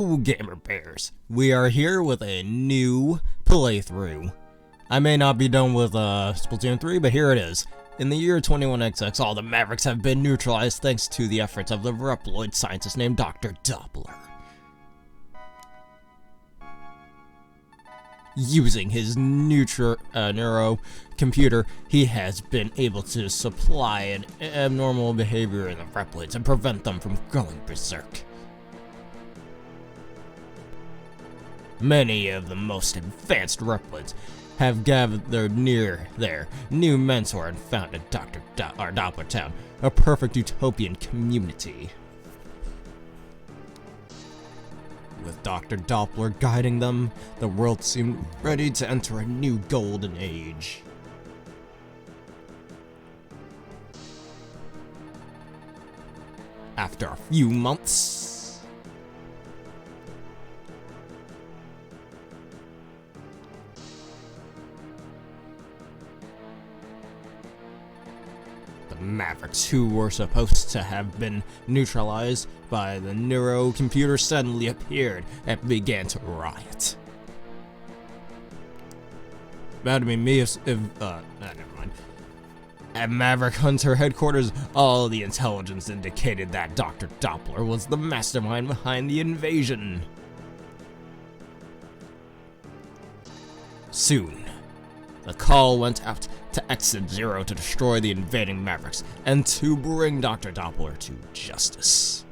Gamer Bears, we are here with a new playthrough. I may not be done with Splatoon 3, but here it is. In the year 21XX, all the Mavericks have been neutralized thanks to the efforts of the Reploid scientist named Dr. Doppler. Using his neuro computer, he has been able to supply an abnormal behavior in the Reploids and prevent them from going berserk. Many of the most advanced Reploids have gathered near their new mentor and founded Doppler Town, a perfect utopian community. With Dr. Doppler guiding them, the world seemed ready to enter a new golden age. After a few months, Mavericks, who were supposed to have been neutralized by the neuro computer, suddenly appeared and began to riot. That'd be me if never mind. At Maverick Hunter headquarters, all the intelligence indicated that Dr. Doppler was the mastermind behind the invasion. Soon, the call went out to Exit Zero to destroy the invading Mavericks and to bring Dr. Doppler to justice.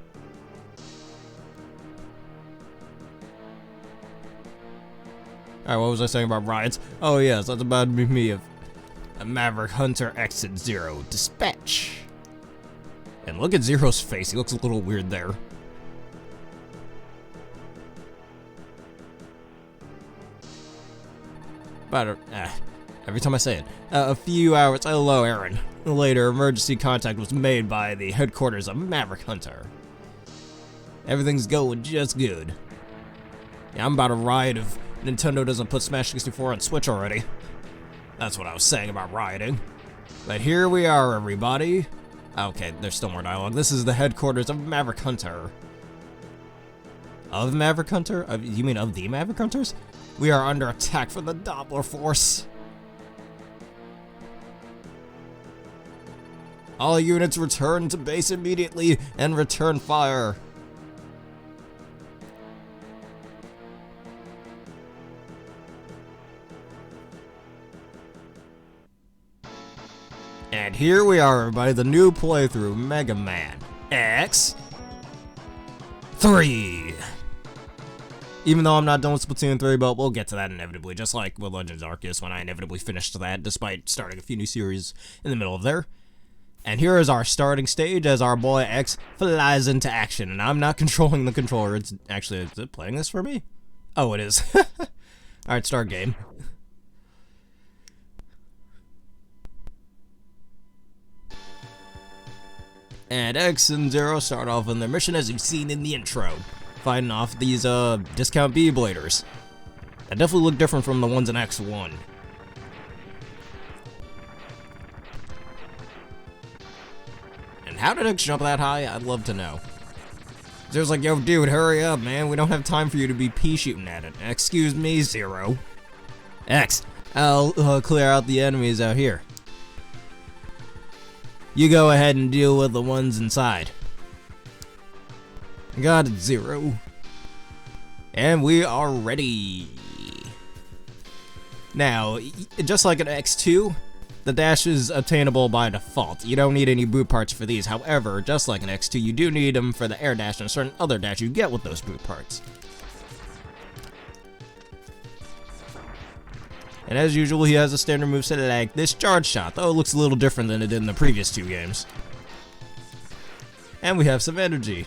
Alright, what was I saying about riots? Oh yes, that's about to be me of a Maverick Hunter Exit Zero dispatch. And look at Zero's face, he looks a little weird there. But, every time I say it. A few hours, hello Aaron. Later, emergency contact was made by the headquarters of Maverick Hunter. Everything's going just good. Yeah, I'm about to riot if Nintendo doesn't put Smash 64 on Switch already. That's what I was saying about rioting. But here we are, everybody. Okay, there's still more dialogue. This is the headquarters of Maverick Hunter. Of Maverick Hunter? You mean of the Maverick Hunters? We are under attack from the Doppler force. All units return to base immediately and return fire. And here we are, everybody, the new playthrough, Mega Man X3. Even though I'm not done with Splatoon 3, but we'll get to that inevitably, just like with Legends Arceus when I inevitably finished that, despite starting a few new series in the middle of there. And here is our starting stage as our boy X flies into action, and I'm not controlling the controller. It's actually, is it playing this for me? Oh, it is. Alright, start game. And X and Zero start off on their mission as you've seen in the intro, fighting off these discount B-bladers. That definitely look different from the ones in X1. How did X jump that high? I'd love to know. Zero's like, yo, dude, hurry up, man. We don't have time for you to be pea shooting at it. Excuse me, Zero. X, I'll clear out the enemies out here. You go ahead and deal with the ones inside. Got it, Zero. And we are ready. Now, just like an X2, the dash is attainable by default. You don't need any boot parts for these. However, just like an X2, you do need them for the air dash and a certain other dash you get with those boot parts. And as usual, he has a standard moveset like this charge shot, though it looks a little different than it did in the previous two games. And we have some energy.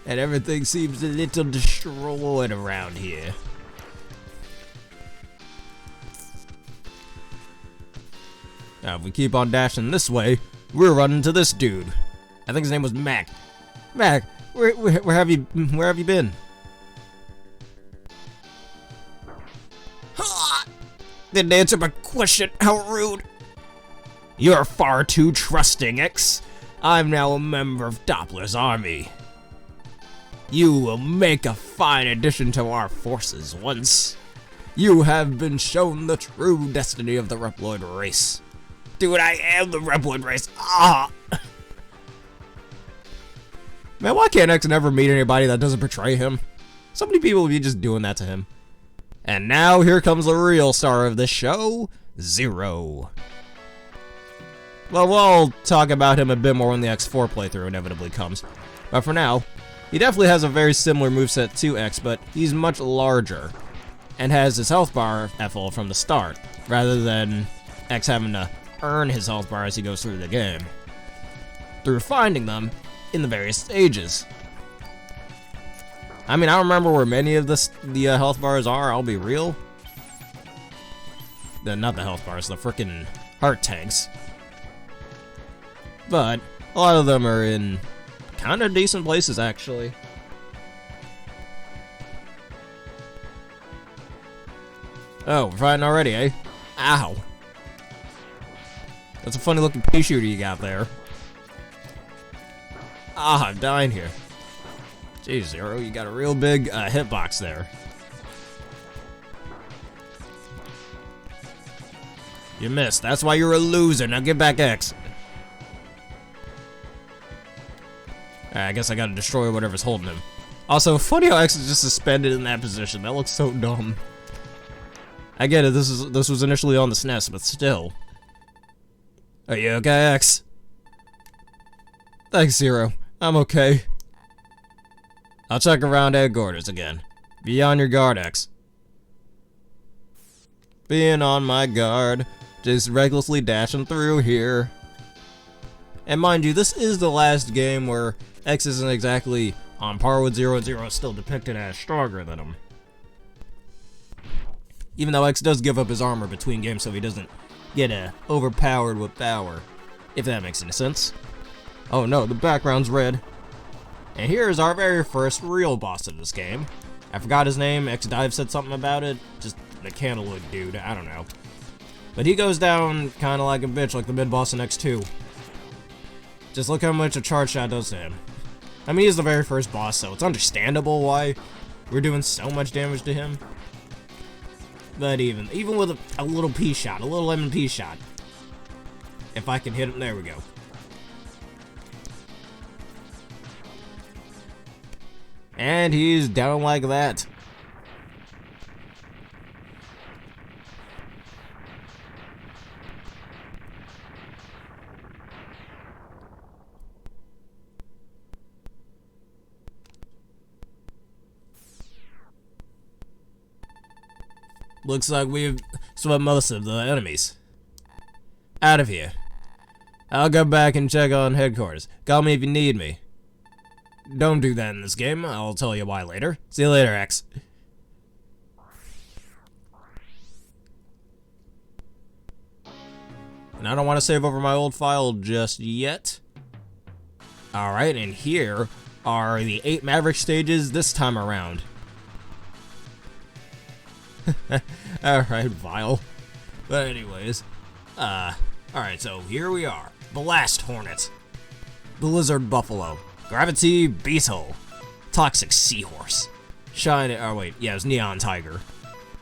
And everything seems a little destroyed around here. Now, if we keep on dashing this way, we're running to this dude. I think his name was Mac. Mac, where have you been? Didn't answer my question. How rude. You're far too trusting, X. I'm now a member of Doppler's army. You will make a fine addition to our forces once you have been shown the true destiny of the Reploid race. Dude, I am the Reploid race. Ah! Man, why can't X never meet anybody that doesn't betray him? So many people will be just doing that to him. And now here comes the real star of the show, Zero. Well, we'll talk about him a bit more when the X4 playthrough inevitably comes. But for now, he definitely has a very similar moveset to X, but he's much larger and has his health bar full from the start, rather than X having to earn his health bar as he goes through the game, through finding them in the various stages. I mean, I don't remember where many of the health bars are, I'll be real. Not the health bars, the frickin' heart tanks. But a lot of them are in kind of decent places, actually. Oh, we're fighting already, eh? Ow. That's a funny looking pea shooter you got there. Ah, I'm dying here. Jeez, Zero, you got a real big hitbox there. You missed. That's why you're a loser. Now get back, X. I guess I gotta destroy whatever's holding him. Also, funny how X is just suspended in that position. That looks so dumb. I get it, this was initially on the SNES, but still. Are you okay, X? Thanks, Zero. I'm okay. I'll check around headquarters again. Be on your guard, X. Being on my guard. Just recklessly dashing through here. And mind you, this is the last game where X isn't exactly on par with Zero, and Zero is still depicted as stronger than him. Even though X does give up his armor between games so he doesn't get overpowered with power. If that makes any sense. Oh no, the background's red. And here's our very first real boss of this game. I forgot his name, X-Dive said something about it. Just the Candlewood dude, I don't know. But he goes down kinda like a bitch, like the mid-boss in X2. Just look how much a charge shot does to him. I mean, he's the very first boss, so it's understandable why we're doing so much damage to him. But even with a little pea shot, a little lemon pea shot. If I can hit him, there we go. And he's down like that. Looks like we've swept most of the enemies. Out of here. I'll go back and check on headquarters. Call me if you need me. Don't do that in this game. I'll tell you why later. See you later, X. And I don't want to save over my old file just yet. Alright, and here are the 8 Maverick stages this time around. Alright, vile. But anyways, alright, so here we are. Blast Hornet, Blizzard Buffalo, Gravity Beetle, Toxic Seahorse, it was Neon Tiger,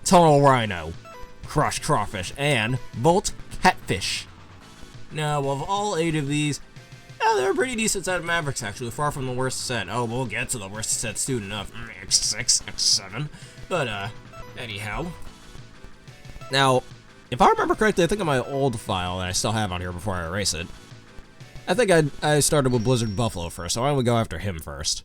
Tunnel Rhino, Crush Crawfish, and Volt Catfish. Now, of all 8 of these, they're a pretty decent set of Mavericks, actually, far from the worst set. Oh, we'll get to the worst set soon enough. X6, X7, but, anyhow. Now, if I remember correctly, I think on my old file that I still have on here before I erase it, I think I started with Blizzard Buffalo first, so why don't we go after him first?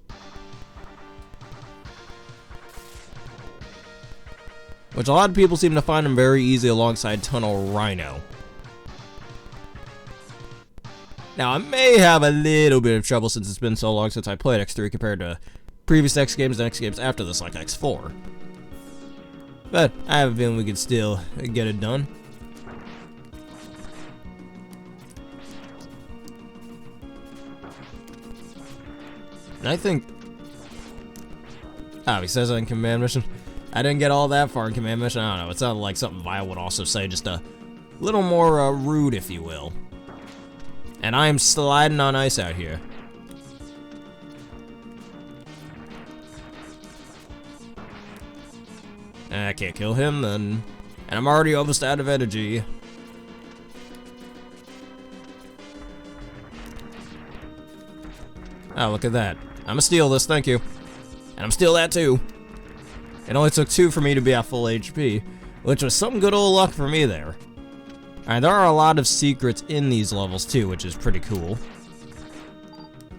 Which a lot of people seem to find him very easy alongside Tunnel Rhino. Now, I may have a little bit of trouble since it's been so long since I played X3 compared to previous X games and X games after this, like X4. But I have a feeling we could still get it done. And I think... Oh, he says on command mission. I didn't get all that far in command mission. I don't know. It sounded like something Vile would also say. Just a little more rude, if you will. And I am sliding on ice out here. I can't kill him then. And I'm already almost out of energy. Oh, look at that. I'm gonna steal this, thank you. And I'm steal that too. It only took 2 for me to be at full HP, which was some good old luck for me there. Alright, there are a lot of secrets in these levels too, which is pretty cool.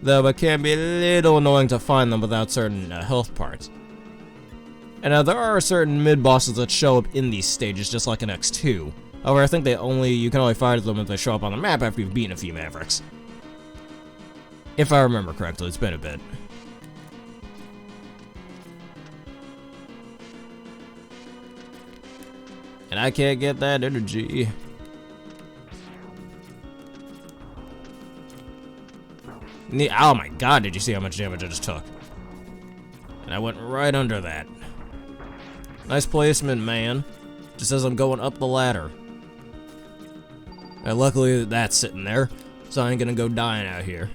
Though it can be a little annoying to find them without certain health parts. And there are certain mid-bosses that show up in these stages, just like in X2. However, I think you can only find them if they show up on the map after you've beaten a few Mavericks. If I remember correctly, it's been a bit. And I can't get that energy. Oh my god, did you see how much damage I just took? And I went right under that. Nice placement, man. Just as I'm going up the ladder. And luckily that's sitting there, so I ain't gonna go dying out here.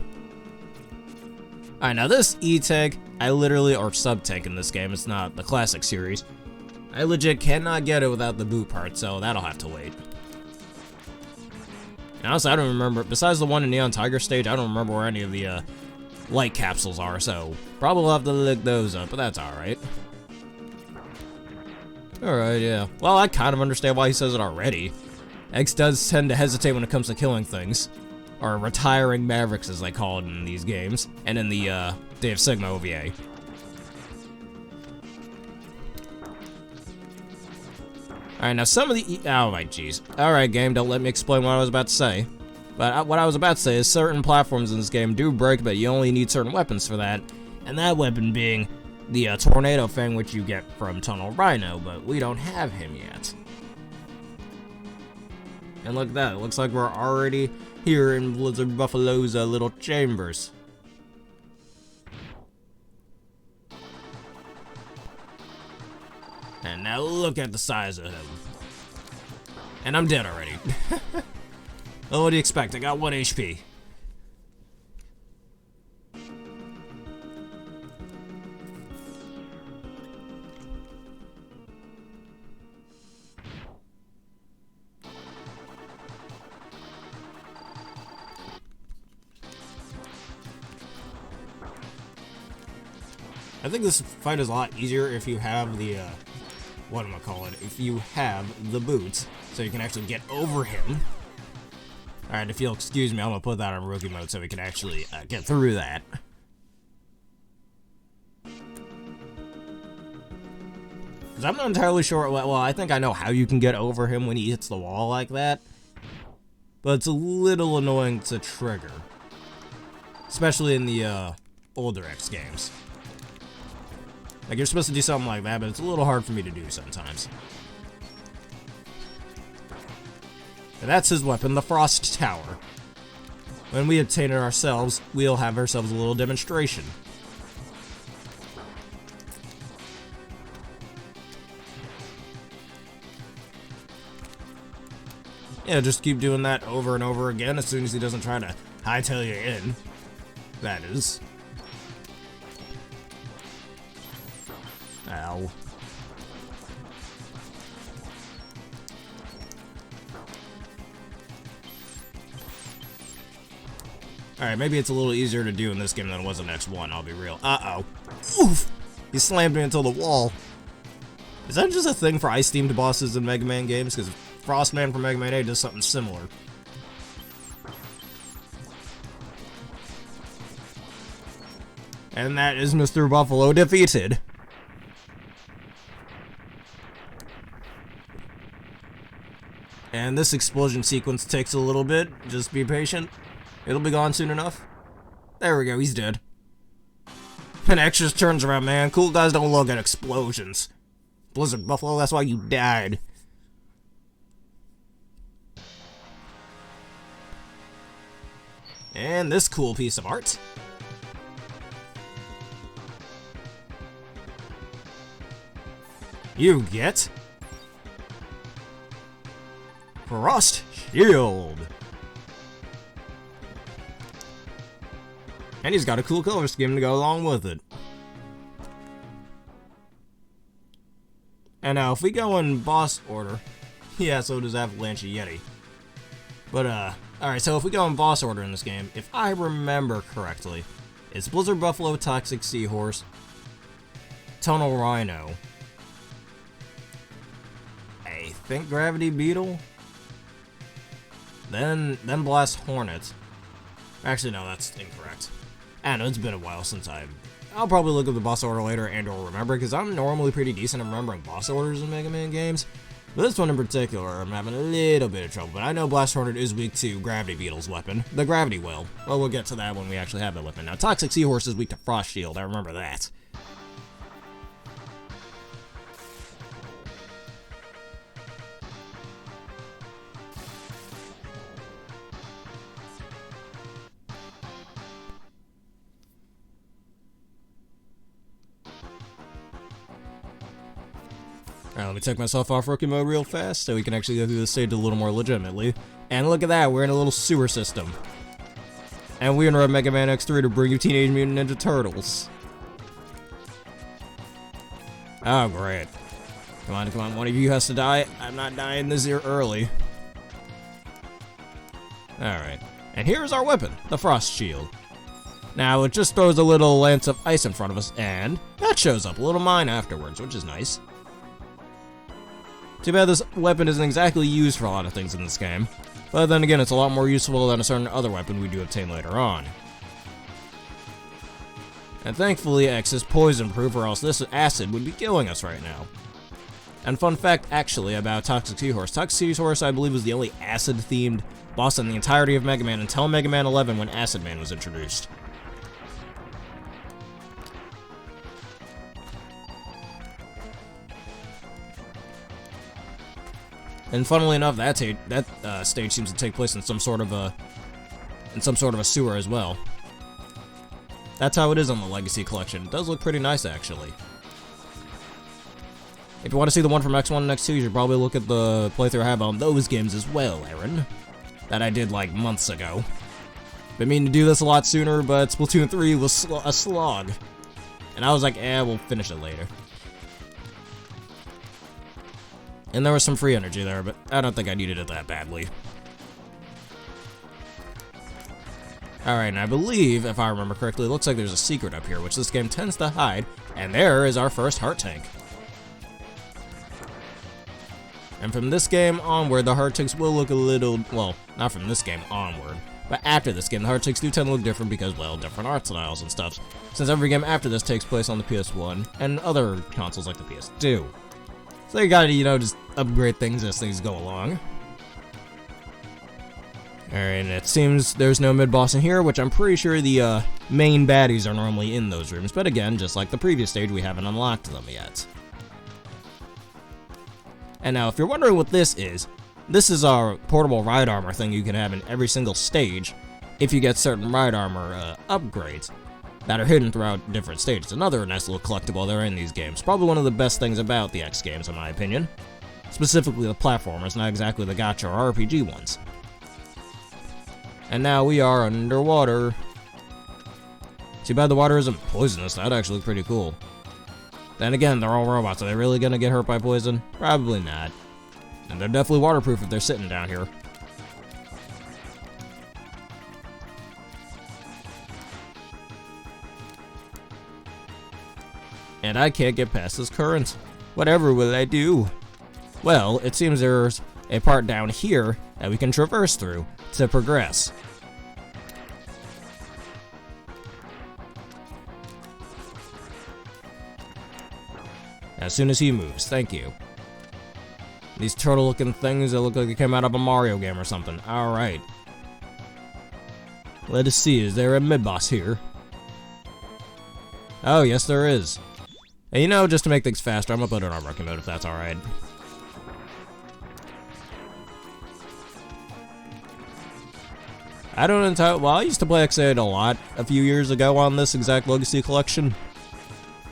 Alright, now this E-tank, or sub-tank in this game, it's not the classic series. I legit cannot get it without the boot part, so that'll have to wait. And honestly, I don't remember, besides the one in Neon Tiger stage, I don't remember where any of the light capsules are, so probably have to look those up, but that's alright. Alright, yeah. Well, I kind of understand why he says it already. X does tend to hesitate when it comes to killing things. Or retiring Mavericks, as they call it in these games. And in the, Day of Sigma OVA. Alright, now some of the... Oh my jeez. Alright, game, don't let me explain what I was about to say. But what I was about to say is certain platforms in this game do break, but you only need certain weapons for that. And that weapon being the Tornado Fang, which you get from Tunnel Rhino, but we don't have him yet. And look at that, it looks like we're already here in Blizzard Buffalo's little chambers. And now look at the size of him. And I'm dead already. Well, what do you expect? I got 1 HP. I think this fight is a lot easier if you have the, if you have the boots, so you can actually get over him. Alright, if you'll excuse me, I'm gonna put that on rookie mode so we can actually get through that. Because I'm not entirely sure, well, I think I know how you can get over him when he hits the wall like that. But it's a little annoying to trigger. Especially in the, older X games. Like, you're supposed to do something like that, but it's a little hard for me to do sometimes. And that's his weapon, the Frost Tower. When we obtain it ourselves, we'll have ourselves a little demonstration. Yeah, just keep doing that over and over again as soon as he doesn't try to hightail you in. That is. Ow. Alright, maybe it's a little easier to do in this game than it was in X1, I'll be real. Uh-oh. Oof! He slammed me into the wall. Is that just a thing for ice-themed bosses in Mega Man games? Because Frostman from Mega Man 8 does something similar. And that is Mr. Buffalo defeated. And this explosion sequence takes a little bit. Just be patient. It'll be gone soon enough. There we go, he's dead. And X just turns around, man. Cool guys don't look at explosions. Blizzard Buffalo, that's why you died. And this cool piece of art. You get Frost Shield. And he's got a cool color scheme to go along with it. And now, if we go in boss order... Yeah, so does Avalanche Yeti. But, alright, so if we go in boss order in this game, if I remember correctly, it's Blizzard Buffalo, Toxic Seahorse, Tunnel Rhino, I think Gravity Beetle, then Blast Hornet. Actually, no, that's incorrect. I don't know, it's been a while since I'll probably look at the boss order later and or remember, because I'm normally pretty decent at remembering boss orders in Mega Man games. But this one in particular, I'm having a little bit of trouble. But I know Blast Hornet is weak to Gravity Beetle's weapon, the Gravity Well. Well, we'll get to that when we actually have that weapon. Now, Toxic Seahorse is weak to Frost Shield, I remember that. Alright, let me take myself off rookie mode real fast so we can actually go through the stage a little more legitimately. And look at that, we're in a little sewer system. And we interrupt Mega Man X3 to bring you Teenage Mutant Ninja Turtles. Oh, great. Come on, one of you has to die. I'm not dying this year early. Alright, and here's our weapon, the Frost Shield. Now, it just throws a little lance of ice in front of us, and that shows up, a little mine afterwards, which is nice. Too bad this weapon isn't exactly used for a lot of things in this game, but then again, it's a lot more useful than a certain other weapon we do obtain later on. And thankfully, X is poison-proof, or else this acid would be killing us right now. And fun fact, actually, about Toxic Seahorse. Toxic Seahorse, I believe, was the only acid-themed boss in the entirety of Mega Man until Mega Man 11 when Acid Man was introduced. And funnily enough, that stage seems to take place in some sort of a sewer as well. That's how it is on the Legacy Collection. It does look pretty nice, actually. If you want to see the one from X1 and X2, you should probably look at the playthrough I have on those games as well, Aaron. That I did like months ago. Been meaning to do this a lot sooner, but Splatoon 3 was a slog. And I was like, we'll finish it later. And there was some free energy there, but I don't think I needed it that badly. Alright, and I believe, if I remember correctly, it looks like there's a secret up here, which this game tends to hide, and there is our first heart tank. And from this game onward, the heart tanks will look a little, well, not from this game onward, but after this game, the heart tanks do tend to look different because, well, different art styles and stuff, since every game after this takes place on the PS1 and other consoles like the PS2. So you gotta, just upgrade things as things go along. Alright, and it seems there's no mid-boss in here, which I'm pretty sure the main baddies are normally in those rooms, but again, just like the previous stage, we haven't unlocked them yet. And now, if you're wondering what this is our portable ride armor thing you can have in every single stage if you get certain ride armor upgrades that are hidden throughout different stages. Another nice little collectible there in these games. Probably one of the best things about the X games, in my opinion. Specifically the platformers, not exactly the gacha or RPG ones. And now we are underwater. Too bad the water isn't poisonous. That'd actually look pretty cool. Then again, they're all robots. Are they really gonna get hurt by poison? Probably not. And they're definitely waterproof if they're sitting down here. And I can't get past this current. Whatever will I do? Well, it seems there's a part down here that we can traverse through to progress. As soon as he moves, thank you. These turtle-looking things that look like they came out of a Mario game or something. Alright. Let us see, is there a mid-boss here? Oh, yes there is. And just to make things faster, I'm gonna put it on rookie mode if that's alright. I don't entirely, well, I used to play X8 a lot a few years ago on this exact Legacy Collection.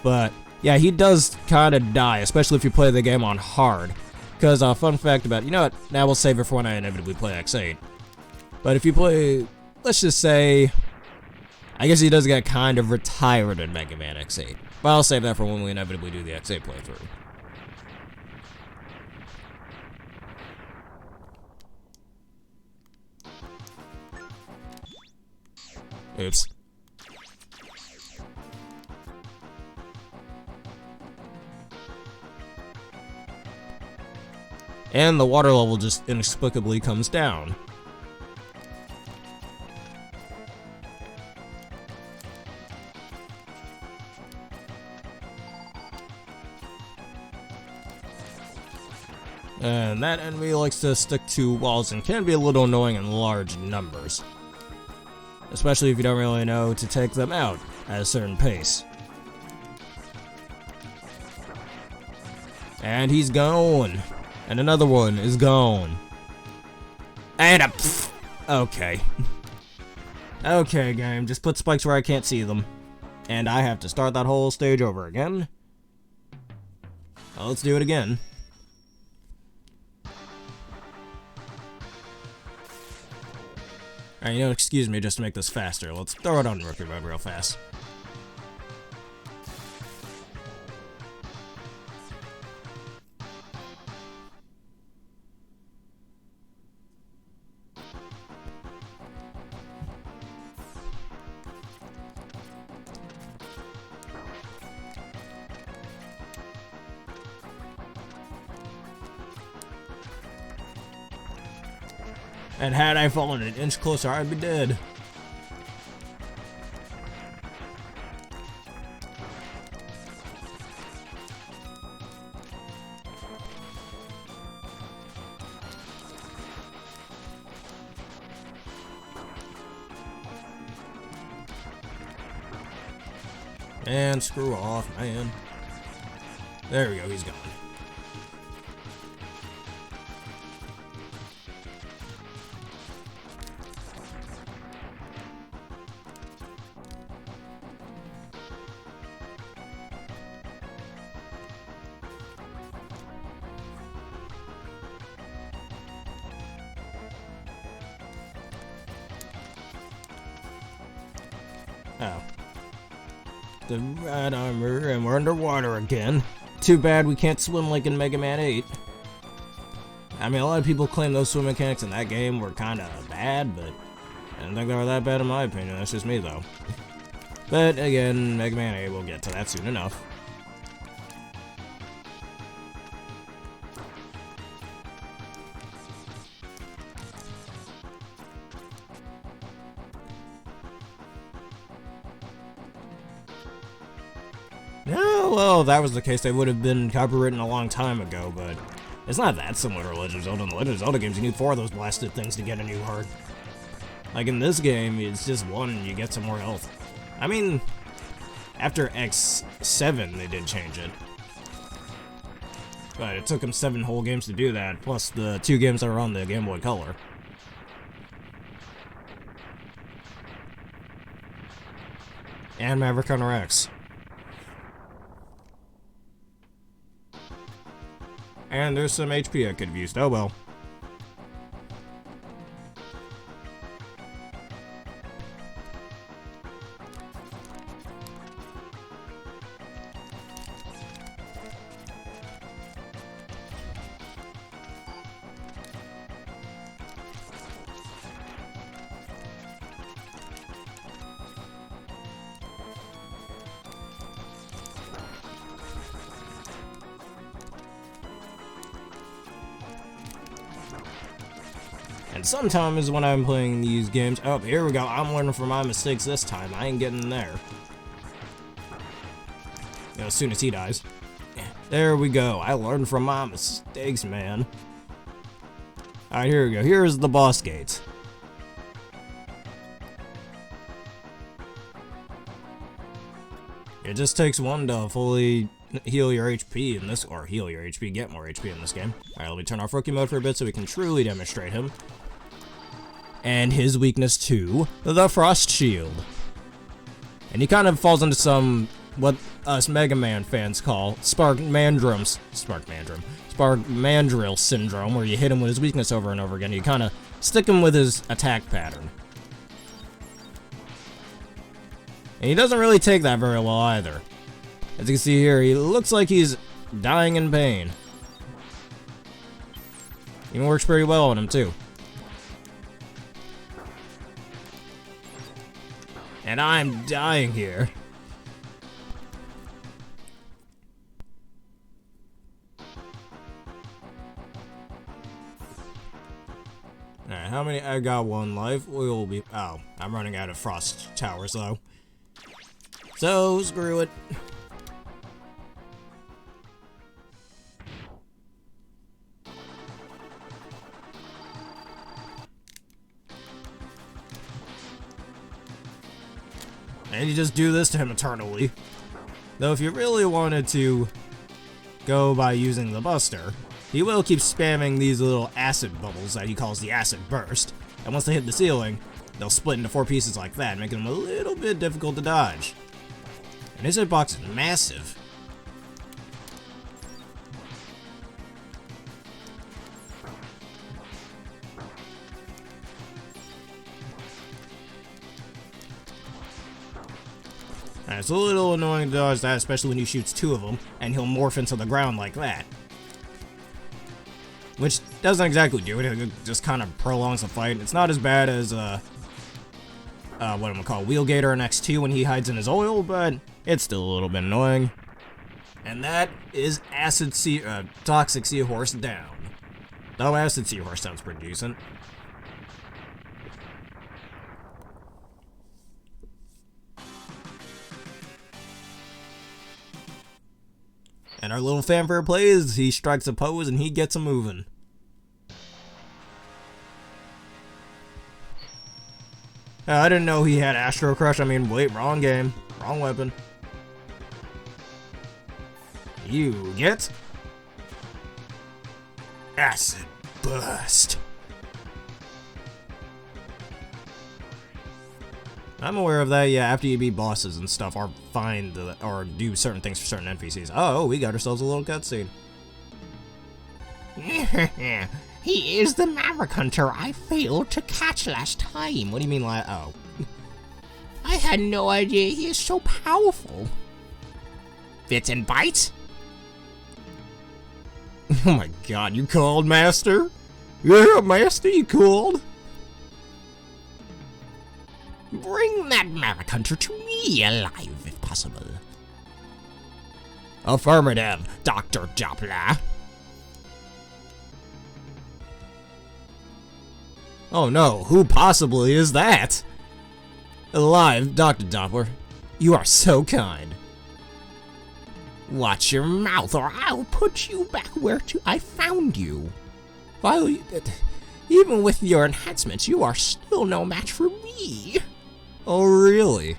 But, yeah, he does kind of die, especially if you play the game on hard. Because, fun fact about, what, now we'll save it for when I inevitably play X8. But if you play, let's just say, I guess he does get kind of retired in Mega Man X8. But I'll save that for when we inevitably do the X8 playthrough. Oops. And the water level just inexplicably comes down. And that enemy likes to stick to walls and can be a little annoying in large numbers. Especially if you don't really know to take them out at a certain pace. And he's gone. And another one is gone. And okay. Okay, game, just put spikes where I can't see them. And I have to start that whole stage over again. Well, let's do it again. Alright, you know, excuse me just to make this faster. Let's throw it on rookie mode real fast. And had I fallen an inch closer, I'd be dead. And screw off, man. There we go, he's gone. Oh. The red armor, and we're underwater again. Too bad we can't swim like in Mega Man 8. I mean, a lot of people claim those swim mechanics in that game were kinda bad, but I don't think they were that bad in my opinion. That's just me, though. But again, Mega Man 8, we'll get to that soon enough. No, well, if that was the case, they would have been copywritten a long time ago, but it's not that similar to Legend of Zelda. In the Legend of Zelda games, you need 4 of those blasted things to get a new heart. Like in this game, it's just 1 and you get some more health. I mean, after X7, they did change it. But it took them 7 whole games to do that, plus the 2 games that were on the Game Boy Color. And Maverick Hunter X. And there's some HP I could have used. Oh well. And sometimes when I'm playing these games, oh, here we go, I'm learning from my mistakes this time. I ain't getting there. You know, as soon as he dies. There we go, I learned from my mistakes, man. Alright, here we go, here's the boss gates. It just takes 1 to fully heal your HP in this, or heal your HP, get more HP in this game. Alright, let me turn off rookie mode for a bit so we can truly demonstrate him. And his weakness to the Frost Shield. And he kind of falls into some, what us Mega Man fans call Spark Mandrill syndrome, where you hit him with his weakness over and over again. You kind of stick him with his attack pattern. And he doesn't really take that very well either. As you can see here, he looks like he's dying in pain. Even works pretty well on him too. And I'm dying here. Alright, how many? I got 1 life. We'll be. Oh, I'm running out of frost towers though. So, screw it. And you just do this to him eternally. Though if you really wanted to go by using the Buster, he will keep spamming these little acid bubbles that he calls the acid burst. And once they hit the ceiling, they'll split into 4 pieces like that, making them a little bit difficult to dodge. And his hitbox is massive. And it's a little annoying to dodge that, especially when he shoots 2 of them, and he'll morph into the ground like that. Which doesn't exactly do it, it just kind of prolongs the fight. It's not as bad as, what I'm gonna call Wheelgator in X2 when he hides in his oil, but it's still a little bit annoying. And that is Toxic Seahorse down. Though Acid Seahorse sounds pretty decent. And our little fanfare plays, he strikes a pose and he gets a moving. I didn't know he had Astro Crush. I mean, wait, wrong game. Wrong weapon. You get Acid Burst. I'm aware of that, yeah, after you beat bosses and stuff, or find or do certain things for certain NPCs. Oh, we got ourselves a little cutscene. He is the Maverick Hunter I failed to catch last time. What do you mean, oh. I had no idea he is so powerful. Bits and bites? Oh my god, you called, Master? Yeah, Master, you called? Bring that Maverick Hunter to me alive, if possible. Affirmative, Dr. Doppler. Oh no, who possibly is that? Alive, Dr. Doppler. You are so kind. Watch your mouth or I'll put you back where I found you. While even with your enhancements, you are still no match for me. Oh, really?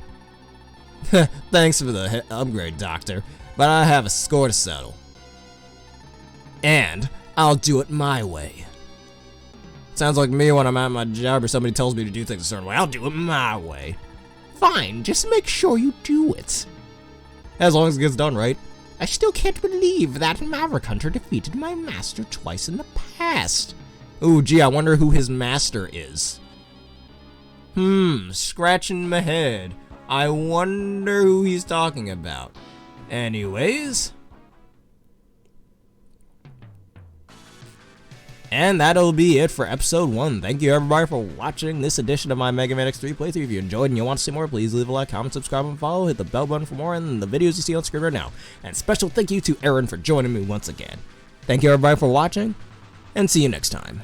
Thanks for the upgrade, Doctor, but I have a score to settle. And I'll do it my way. Sounds like me when I'm at my job or somebody tells me to do things a certain way. I'll do it my way. Fine, just make sure you do it. As long as it gets done right. I still can't believe that Maverick Hunter defeated my master twice in the past. Ooh, gee, I wonder who his master is. Scratching my head. I wonder who he's talking about. Anyways. And that'll be it for episode 1. Thank you everybody for watching this edition of my Mega Man X3 playthrough. If you enjoyed and you want to see more, please leave a like, comment, subscribe, and follow. Hit the bell button for more and the videos you see on screen right now. And special thank you to Aaron for joining me once again. Thank you everybody for watching, and see you next time.